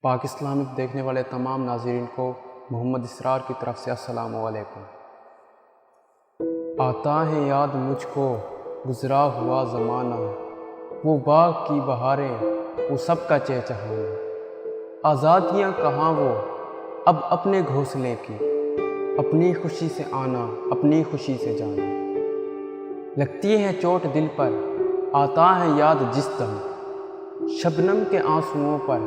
پاک اسلامک دیکھنے والے تمام ناظرین کو محمد اسرار کی طرف سے السلام علیکم۔ آتا ہے یاد مجھ کو گزرا ہوا زمانہ، وہ باغ کی بہاریں، وہ سب کا چہچہانا، آزادیاں کہاں وہ اب اپنے گھونسلے کی، اپنی خوشی سے آنا اپنی خوشی سے جانا۔ لگتی ہے چوٹ دل پر، آتا ہے یاد جس دم، شبنم کے آنسوؤں پر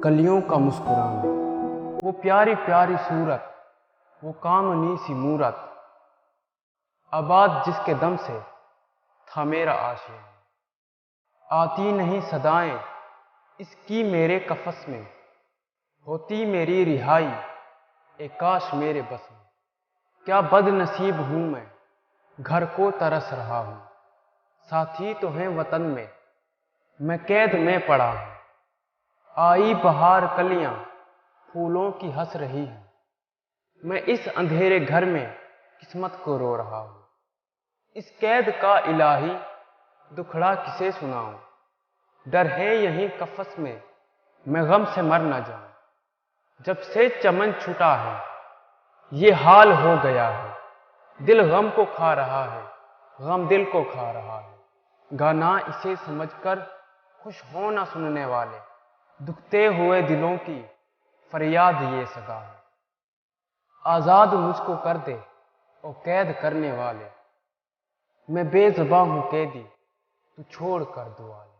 کلیوں کا مسکرانا، وہ پیاری پیاری صورت، وہ کامنی سی مورت، آباد جس کے دم سے تھا میرا آشیانہ۔ آتی نہیں صدائیں اس کی میرے قفس میں، ہوتی میری رہائی اے کاش میرے بس میں۔ کیا بد نصیب ہوں میں گھر کو ترس رہا ہوں، ساتھی تو ہیں وطن میں قید میں پڑا ہوں۔ آئی بہار کلیاں پھولوں کی ہنس رہی ہیں، میں اس اندھیرے گھر میں قسمت کو رو رہا ہوں۔ اس قید کا الہی دکھڑا کسے سناؤں، ڈر ہے یہیں قفس میں غم سے مر نہ جاؤں۔ جب سے چمن چھٹا ہے یہ حال ہو گیا ہے، دل غم کو کھا رہا ہے غم دل کو کھا رہا ہے۔ گانا اسے سمجھ کر خوش ہو نہ سننے والے، دکھتے ہوئے دلوں کی فریاد یہ صدا ہے۔ آزاد مجھ کو کر دے او قید کرنے والے، میں بے زباں ہوں قیدی تو چھوڑ کر دعا لے۔